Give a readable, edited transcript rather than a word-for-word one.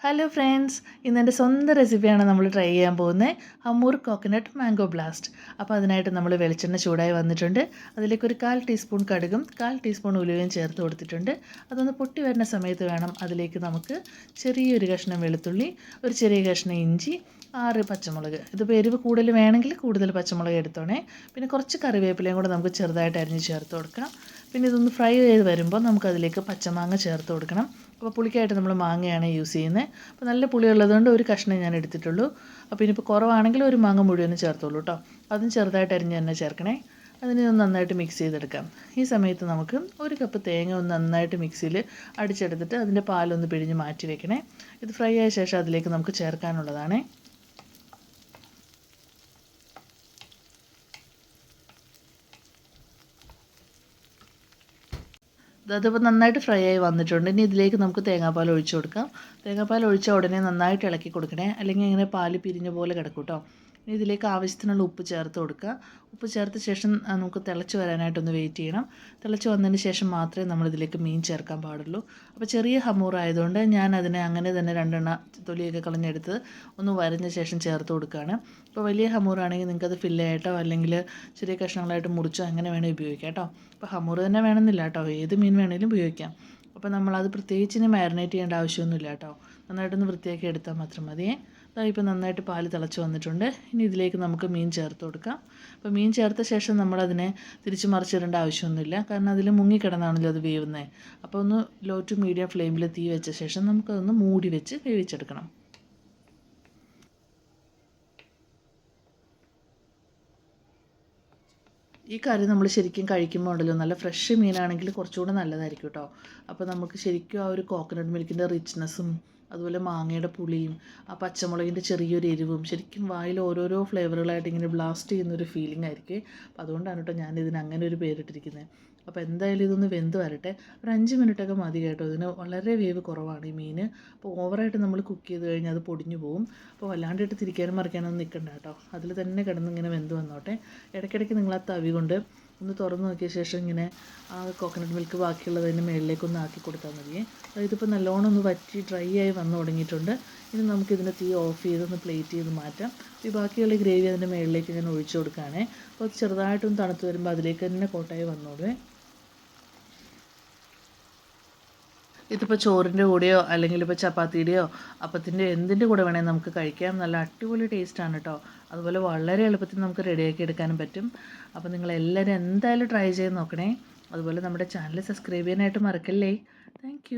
Hello friends, ഇന്നെൻ്റെ സ്വന്തം റെസിപ്പിയാണ് നമ്മൾ ട്രൈ ചെയ്യാൻ പോകുന്നത്. ഹമ്മൂർ കോക്കനട്ട് മാംഗോ ബ്ലാസ്റ്റ്. അപ്പോൾ അതിനായിട്ട് നമ്മൾ വെളിച്ചെണ്ണ ചൂടായി വന്നിട്ടുണ്ട്. അതിലേക്ക് ഒരു 1/4 ടീസ്പൂൺ കടുകും 1/4 ടീസ്പൂൺ ഉലുവയും ചേർത്ത് കൊടുത്തിട്ടുണ്ട്. അതൊന്ന് പൊട്ടി വരുന്ന സമയത്ത് വേണം അതിലേക്ക് നമുക്ക് ചെറിയൊരു കഷ്ണം വെളുത്തുള്ളി, ഒരു ചെറിയ കഷ്ണം ഇഞ്ചി, 6 പച്ചമുളക്. ഇതിപ്പോൾ എരിവ് കൂടുതൽ വേണമെങ്കിൽ കൂടുതൽ പച്ചമുളക് എടുത്തോണേ. പിന്നെ കുറച്ച് കറിവേപ്പിലയും കൂടെ നമുക്ക് ചെറുതായിട്ട് അരിഞ്ഞ് ചേർത്ത് കൊടുക്കാം. പിന്നെ ഇതൊന്ന് ഫ്രൈ ചെയ്ത് വരുമ്പോൾ നമുക്കതിലേക്ക് പച്ചമാങ്ങ ചേർത്ത് കൊടുക്കണം. അപ്പോൾ പുളിക്കായിട്ട് നമ്മൾ മാങ്ങയാണ് യൂസ് ചെയ്യുന്നത്. അപ്പോൾ നല്ല പുളിയുള്ളതുകൊണ്ട് ഒരു കഷ്ണം ഞാൻ എടുത്തിട്ടുള്ളൂ. അപ്പോൾ ഇനിയിപ്പോൾ കുറവാണെങ്കിൽ ഒരു മാങ്ങ മുഴുവനും ചേർത്തോളൂ കേട്ടോ. അതും ചെറുതായിട്ട് അരിഞ്ഞ് തന്നെ ചേർക്കണേ. അതിനെ ഒന്ന് നന്നായിട്ട് മിക്സ് ചെയ്തെടുക്കാം. ഈ സമയത്ത് നമുക്ക് ഒരു കപ്പ് തേങ്ങ ഒന്ന് നന്നായിട്ട് മിക്സിയിൽ അടിച്ചെടുത്തിട്ട് അതിൻ്റെ പാലൊന്ന് പിഴിഞ്ഞ് മാറ്റി വെക്കണേ. ഇത് ഫ്രൈ ആയ ശേഷം അതിലേക്ക് നമുക്ക് ചേർക്കാനുള്ളതാണ്. അതിപ്പോൾ നന്നായിട്ട് ഫ്രൈ ആയി വന്നിട്ടുണ്ട്. ഇനി ഇതിലേക്ക് നമുക്ക് തേങ്ങാപ്പാൽ ഒഴിച്ച് കൊടുക്കാം. തേങ്ങാപ്പാൽ ഒഴിച്ച ഉടനെ നന്നായിട്ട് ഇളക്കി കൊടുക്കണേ, അല്ലെങ്കിൽ ഇങ്ങനെ പാല് പിരിഞ്ഞ പോലെ കിടക്കും കേട്ടോ. ഇനി ഇതിലേക്ക് ആവശ്യത്തിനുള്ള ഉപ്പ് ചേർത്ത് കൊടുക്കുക. ഉപ്പ് ചേർത്ത ശേഷം നമുക്ക് തിളച്ച് വരാനായിട്ടൊന്ന് വെയിറ്റ് ചെയ്യണം. തിളച്ച് വന്നതിന് ശേഷം മാത്രമേ നമ്മളിതിലേക്ക് മീൻ ചേർക്കാൻ പാടുള്ളൂ. അപ്പോൾ ചെറിയ ഹമ്മൂർ ആയതുകൊണ്ട് ഞാൻ അതിനെ അങ്ങനെ തന്നെ 2 തൊലിയൊക്കെ കളഞ്ഞെടുത്ത് ഒന്ന് വരഞ്ഞ ശേഷം ചേർത്ത് കൊടുക്കുകയാണ്. ഇപ്പോൾ വലിയ ഹമ്മൂറാണെങ്കിൽ നിങ്ങൾക്കത് ഫില്ലായിട്ടോ അല്ലെങ്കിൽ ചെറിയ കഷ്ണങ്ങളായിട്ട് മുറിച്ചോ അങ്ങനെ വേണേൽ ഉപയോഗിക്കാം കേട്ടോ. അപ്പോൾ ഹമ്മൂർ തന്നെ വേണമെന്നില്ല കേട്ടോ, ഏത് മീൻ വേണമെങ്കിലും ഉപയോഗിക്കാം. അപ്പോൾ നമ്മളത് പ്രത്യേകിച്ച് മാരിനേറ്റ് ചെയ്യേണ്ട ആവശ്യമൊന്നുമില്ല കേട്ടോ. നന്നായിട്ടൊന്ന് വൃത്തിയാക്കി എടുത്താൽ മാത്രം മതിയേ. ഇപ്പോൾ നന്നായിട്ട് പാല് തിളച്ച് വന്നിട്ടുണ്ട്. ഇനി ഇതിലേക്ക് നമുക്ക് മീൻ ചേർത്ത് കൊടുക്കാം. അപ്പോൾ മീൻ ചേർത്ത ശേഷം നമ്മളതിനെ തിരിച്ച് മറിച്ചിടേണ്ട ആവശ്യമൊന്നുമില്ല, കാരണം അതിൽ മുങ്ങിക്കിടന്നാണല്ലോ അത് വേവുന്നത്. അപ്പോൾ ഒന്ന് ലോ ടു മീഡിയം ഫ്ലെയിമിൽ തീ വെച്ച ശേഷം നമുക്കതൊന്ന് മൂടി വെച്ച് വേവിച്ചെടുക്കണം. ഈ കറി നമ്മൾ ശരിക്കും കഴിക്കുമ്പോൾ ഉണ്ടല്ലോ, നല്ല ഫ്രഷ് മീനാണെങ്കിൽ കുറച്ചുകൂടെ നല്ലതായിരിക്കും കേട്ടോ. അപ്പോൾ നമുക്ക് ശരിക്കും ആ ഒരു കോക്കനട്ട് മിൽക്കിൻ്റെ റിച്ച്നെസ്സും അതുപോലെ മാങ്ങയുടെ പുളിയും ആ പച്ചമുളകിൻ്റെ ചെറിയൊരു എരിവും ശരിക്കും വായിൽ ഓരോരോ ഫ്ലേവറുകളായിട്ട് ഇങ്ങനെ ബ്ലാസ്റ്റ് ചെയ്യുന്നൊരു ഫീലിംഗ് ആയിരിക്കും. അപ്പോൾ അതുകൊണ്ടാണ് കേട്ടോ ഞാനിതിന് അങ്ങനെ ഒരു പേരിട്ടിരിക്കുന്നത്. അപ്പോൾ എന്തായാലും ഇതൊന്ന് വെന്ത് വരട്ടെ. ഒരു 5 മിനിറ്റൊക്കെ മതി കേട്ടോ. ഇതിന് വളരെ വേവ് കുറവാണ് ഈ മീൻ. അപ്പോൾ ഓവറായിട്ട് നമ്മൾ കുക്ക് ചെയ്ത് കഴിഞ്ഞാൽ അത് പൊടിഞ്ഞു പോകും. അപ്പോൾ വല്ലാണ്ടിട്ട് തിരിക്കാനും മറിക്കാനൊന്നും നിൽക്കണ്ട കേട്ടോ. അതിൽ തന്നെ കിടന്ന് ഇങ്ങനെ വെന്ത് വന്നോട്ടെ. ഇടയ്ക്കിടയ്ക്ക് നിങ്ങൾ ആ തവി കൊണ്ട് ഒന്ന് തുറന്ന് നോക്കിയ ശേഷം ഇങ്ങനെ ആ കോക്കനട്ട് മിൽക്ക് ബാക്കിയുള്ളതിൻ്റെ മുകളിലേക്കൊന്ന് ആക്കി കൊടുത്താൽ മതിയേ. ഇതിപ്പോൾ നല്ലോണം ഒന്ന് വറ്റി ഡ്രൈ ആയി വന്ന് തുടങ്ങിയിട്ടുണ്ട്. ഇനി നമുക്കിതിൻ്റെ തീ ഓഫ് ചെയ്തൊന്ന് പ്ലേറ്റ് ചെയ്ത് മാറ്റാം. ഈ ബാക്കിയുള്ള ഗ്രേവി അതിൻ്റെ മുകളിലേക്ക് ഞാൻ ഒഴിച്ചു കൊടുക്കുകയാണേ. അപ്പോൾ അത് ചെറുതായിട്ടൊന്ന് തണുത്ത് വരുമ്പോൾ അതിലേക്ക് തന്നെ കോട്ടായി വന്നോളൂ. ഇതിപ്പോൾ ചോറിൻ്റെ കൂടെയോ അല്ലെങ്കിൽ ഇപ്പോൾ ചപ്പാത്തിയുടെയോ അപ്പത്തിൻ്റെ എന്തിൻ്റെ കൂടെ വേണമെങ്കിൽ നമുക്ക് കഴിക്കാം. നല്ല അടിപൊളി ടേസ്റ്റാണ് കേട്ടോ. അതുപോലെ വളരെ എളുപ്പത്തിൽ നമുക്ക് റെഡിയാക്കി എടുക്കാനും പറ്റും. അപ്പോൾ നിങ്ങളെല്ലാവരും എന്തായാലും ട്രൈ ചെയ്ത് നോക്കണേ. അതുപോലെ നമ്മുടെ ചാനൽ സബ്സ്ക്രൈബ് ചെയ്യാനായിട്ട് മറക്കല്ലേ. താങ്ക്